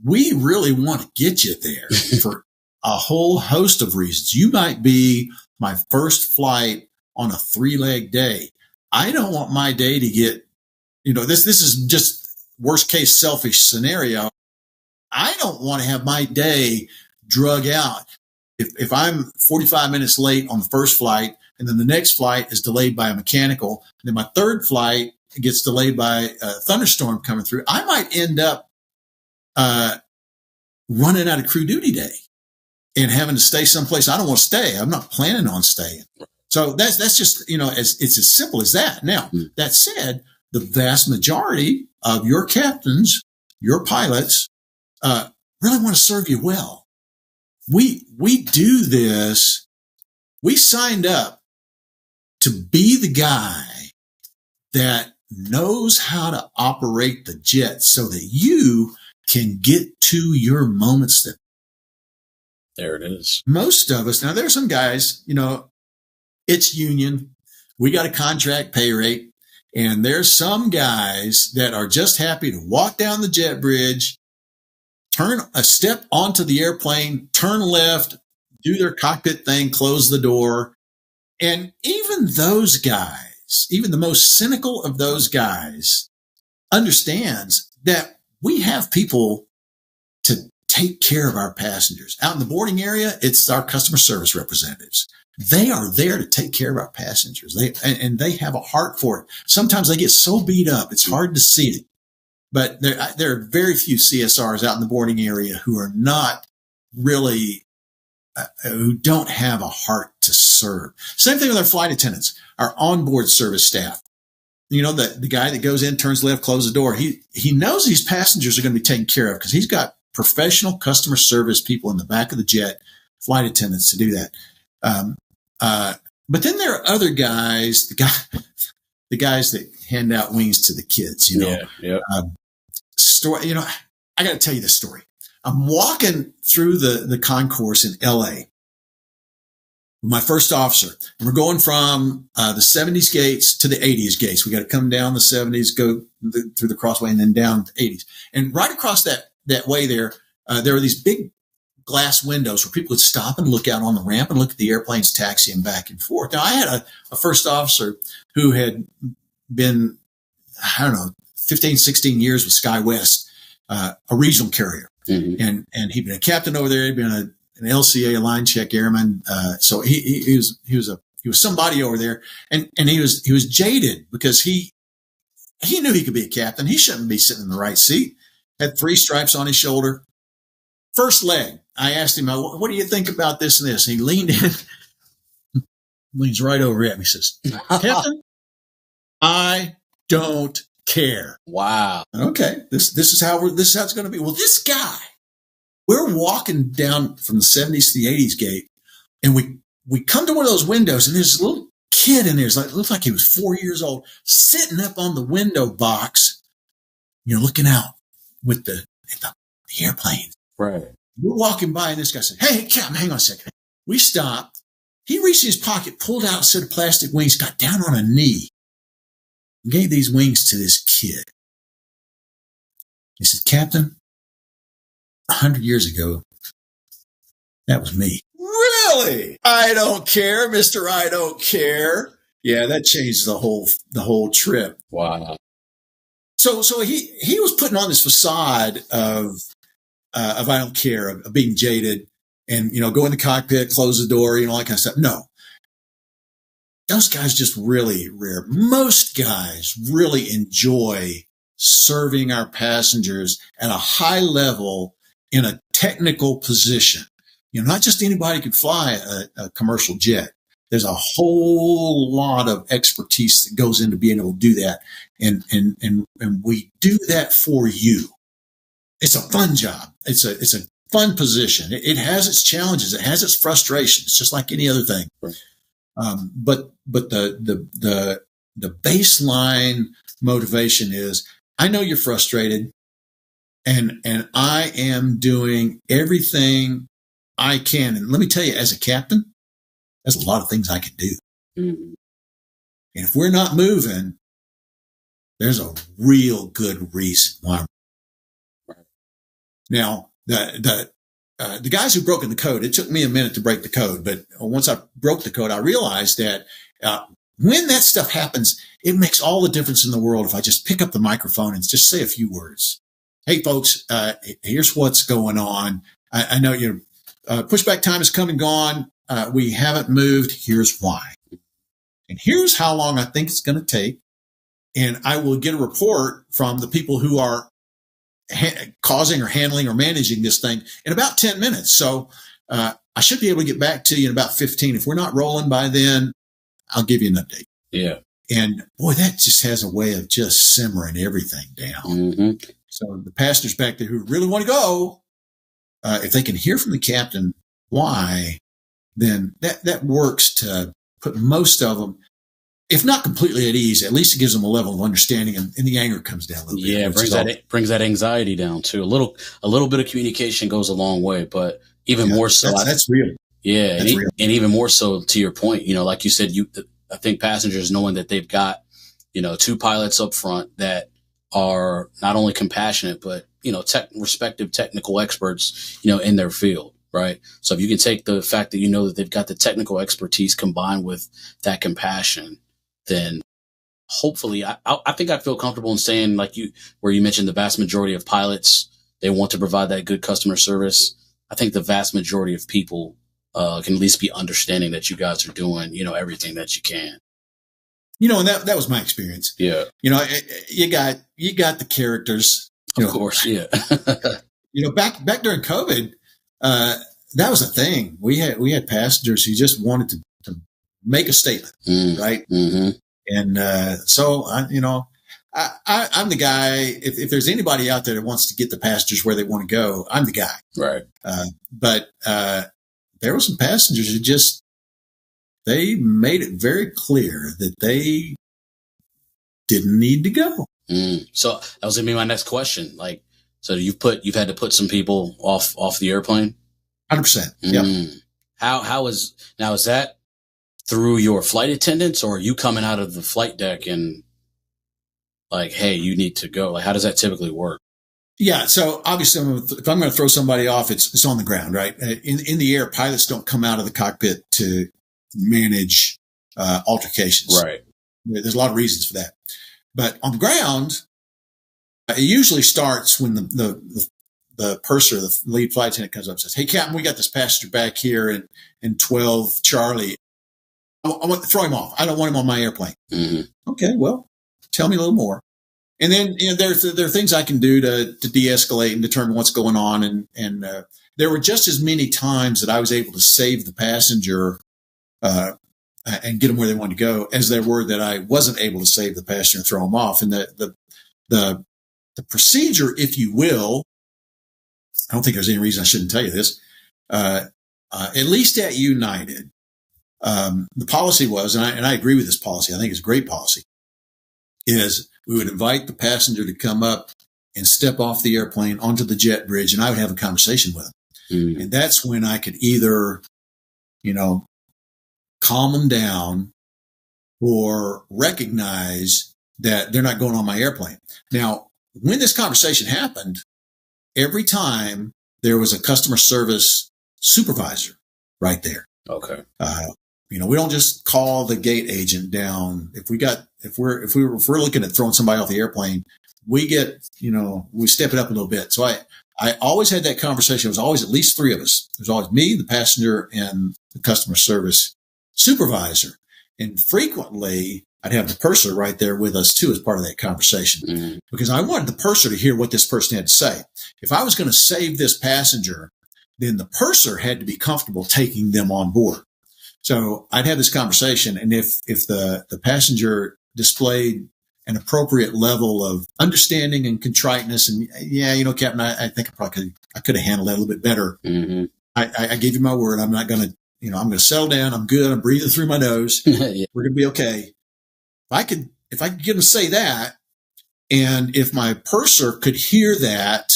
We really want to get you there for a whole host of reasons. You might be my first flight on a 3-leg day. I don't want my day to get, this is just worst case selfish scenario. I don't want to have my day drug out. If I'm 45 minutes late on the first flight, and then the next flight is delayed by a mechanical, and then my third flight gets delayed by a thunderstorm coming through, I might end up running out of crew duty day and having to stay someplace I don't want to stay. I'm not planning on staying. So that's just, it's as simple as that. Now, that said, the vast majority of your captains, your pilots, really want to serve you well. We do this. We signed up to be the guy that knows how to operate the jet so that you can get to your moments. That
there it is.
Most of us, now there are some guys, it's union. We got a contract pay rate, and there's some guys that are just happy to walk down the jet bridge, turn a step onto the airplane, turn left, do their cockpit thing, close the door. And even those guys, even the most cynical of those guys, understands that we have people to take care of our passengers. Out in the boarding area, it's our customer service representatives. They are there to take care of our passengers. And they have a heart for it. Sometimes they get so beat up, it's hard to see it. But there are very few CSRs out in the boarding area who are not really, who don't have a heart to serve. Same thing with our flight attendants, our onboard service staff. The guy that goes in, turns left, closes the door. He knows these passengers are going to be taken care of because he's got professional customer service people in the back of the jet, flight attendants to do that. But then there are other guys, the guys that hand out wings to the kids,
Yeah.
Story, I got to tell you this story. I'm walking through the concourse in LA with my first officer, and we're going from the 70s gates to the 80s gates. We got to come down the 70s, go through the crossway, and then down to 80s. And right across that way there are these big glass windows where people would stop and look out on the ramp and look at the airplanes taxiing back and forth. Now, I had a first officer who had been, 15, 16 years with SkyWest, a regional carrier. Mm-hmm. And he'd been a captain over there. He'd been an LCA, a line check airman. So he was somebody over there, and he was jaded because he knew he could be a captain. He shouldn't be sitting in the right seat. Had 3 stripes on his shoulder. First leg, I asked him, what do you think about this and this? And he leaned in, leans right over at me, says, Captain, I don't care.
Wow.
Okay. This is how it's going to be. Well, this guy, we're walking down from the 70s to the 80s gate, and we come to one of those windows, and there's a little kid in there. It looks like he was 4 years old, sitting up on the window box, looking out with the airplane.
Right.
We're walking by, and this guy said, hey, Captain, hang on a second. We stopped. He reached in his pocket, pulled out a set of plastic wings, got down on a knee, and gave these wings to this kid. He said, Captain, 100 years ago, that was me. Really? I don't care, Mr. I don't care. Yeah, that changed the whole trip.
Wow.
So he was putting on this facade of I don't care, of being jaded, and go in the cockpit, close the door, all that kind of stuff. No, those guys just really rare. Most guys really enjoy serving our passengers at a high level in a technical position. Not just anybody can fly a commercial jet. There's a whole lot of expertise that goes into being able to do that. And we do that for you. It's a fun job. It's a fun position. It has its challenges. It has its frustrations, just like any other thing.
Right.
But the baseline motivation is, I know you're frustrated, and I am doing everything I can. And let me tell you, as a captain, there's a lot of things I can do.
Mm-hmm.
And if we're not moving, there's a real good reason why. Now, the guys who broken the code, it took me a minute to break the code, but once I broke the code, I realized that when that stuff happens, it makes all the difference in the world if I just pick up the microphone and just say a few words. Hey, folks, here's what's going on. I know your pushback time has come and gone. We haven't moved. Here's why. And here's how long I think it's going to take. And I will get a report from the people who are causing or handling or managing this thing in about 10 minutes. So I should be able to get back to you in about 15. If we're not rolling by then, I'll give you an update.
Yeah.
And boy, that just has a way of just simmering everything down.
Mm-hmm.
So the pastors back there who really want to go, if they can hear from the captain why, then that works to put most of them, if not completely at ease, at least it gives them a level of understanding, and the anger comes down a little bit.
Yeah, brings that anxiety down too. A little bit of communication goes a long way, but even more so,
that's real.
Yeah, and even more so to your point, like you said, I think passengers knowing that they've got, two pilots up front that are not only compassionate, but, respective technical experts, in their field, right? So if you can take the fact that that they've got the technical expertise combined with that compassion, then hopefully I think I'd feel comfortable in saying, where you mentioned the vast majority of pilots, they want to provide that good customer service. I think the vast majority of people can at least be understanding that you guys are doing, everything that you can.
And that was my experience.
Yeah.
You got the characters.
Of course. Yeah.
Back during COVID, that was a thing. We had passengers who just wanted to make a statement, right?
Mm-hmm.
And so I'm the guy. If there's anybody out there that wants to get the passengers where they want to go, I'm the guy.
Right.
But there were some passengers who they made it very clear that they didn't need to go.
So that was gonna be my next question. So you've had to put some people off the airplane?
100%. Yeah.
Is that through your flight attendants, or are you coming out of the flight deck and hey, you need to go? How does that typically work?
Yeah. So obviously, if I'm going to throw somebody off, it's on the ground, right? In the air, pilots don't come out of the cockpit to manage altercations.
Right.
There's a lot of reasons for that. But on the ground, it usually starts when the purser, the lead flight attendant, comes up and says, "Hey, Captain, we got this passenger back here in 12 Charlie. I want to throw him off. I don't want him on my airplane."
Mm-hmm.
Okay, well, tell me a little more. And then there are things I can do to de-escalate and determine what's going on. And there were just as many times that I was able to save the passenger and get them where they wanted to go as there were that I wasn't able to save the passenger and throw them off. And the procedure, if you will, I don't think there's any reason I shouldn't tell you this. At least at United, the policy was, and I agree with this policy, I think it's a great policy, is we would invite the passenger to come up and step off the airplane onto the jet bridge, and I would have a conversation with them. And that's when I could either, calm them down or recognize that they're not going on my airplane. Now, when this conversation happened, every time there was a customer service supervisor right there.
Okay.
We don't just call the gate agent down. If we're looking at throwing somebody off the airplane, we step it up a little bit. So I always had that conversation. It was always at least three of us. It was always me, the passenger, and the customer service supervisor. And frequently I'd have the purser right there with us too as part of that conversation, because I wanted the purser to hear what this person had to say. If I was going to save this passenger, then the purser had to be comfortable taking them on board. So I'd have this conversation, and if the passenger displayed an appropriate level of understanding and contriteness, and Captain, I think I could have handled that a little bit better.
Mm-hmm.
I gave you my word. I'm not going to, I'm going to settle down. I'm good. I'm breathing through my nose.
Yeah.
We're going to be okay. If I could get him to say that, and if my purser could hear that,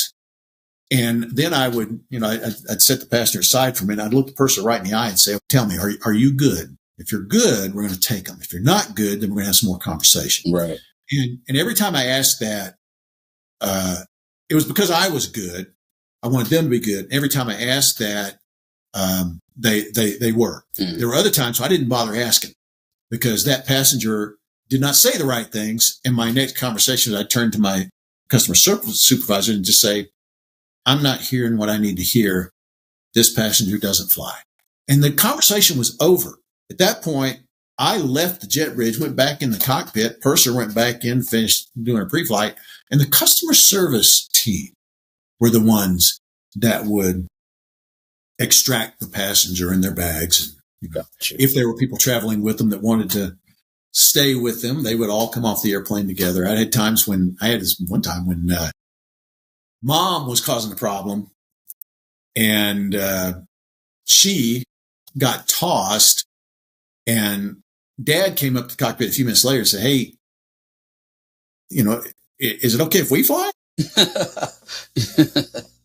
and then I would, I'd set the passenger aside for a minute. I'd look the purser right in the eye and say, "Tell me, are you good? If you're good, we're going to take them. If you're not good, then we're going to have some more conversation.
Right.
And every time I asked that, it was because I was good. I wanted them to be good. Every time I asked that, they were. Mm. There were other times I didn't bother asking because that passenger did not say the right things. In my next conversation, I turned to my customer service supervisor and just say, I'm not hearing what I need to hear. This passenger doesn't fly. And the conversation was over. At that point, I left the jet bridge, went back in the cockpit. Purser went back in, finished doing a pre-flight. And the customer service team were the ones that would extract the passenger and their bags.
Gotcha.
If there were people traveling with them that wanted to stay with them, they would all come off the airplane together. I had this one time when mom was causing a problem and she got tossed and dad came up to the cockpit a few minutes later and said, hey, is it okay if we fly?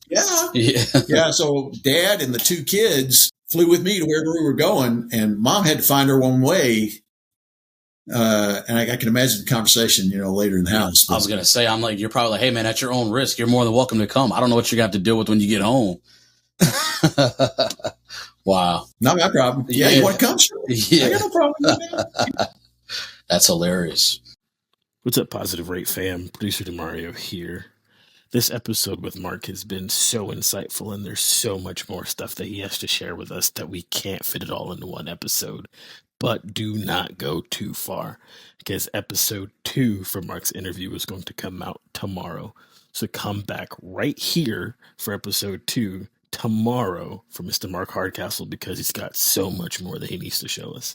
Yeah. So dad and the two kids flew with me to wherever we were going, and mom had to find her one way. And I can imagine the conversation, later in the house.
But I was going to say, I'm like, you're probably like, hey man, at your own risk, you're more than welcome to come. I don't know what you're going to have to deal with when you get home. Wow.
Not my problem. Yeah. You want to come? Sure.
Yeah.
I got no problem with that.
That's hilarious.
What's up, Positive Rate fam? Producer DeMario here. This episode with Mark has been so insightful, and there's so much more stuff that he has to share with us that we can't fit it all into one episode. But do not go too far, because episode 2 for Mark's interview is going to come out tomorrow. So come back right here for episode 2 tomorrow for Mr. Mark Hardcastle, because he's got so much more that he needs to show us.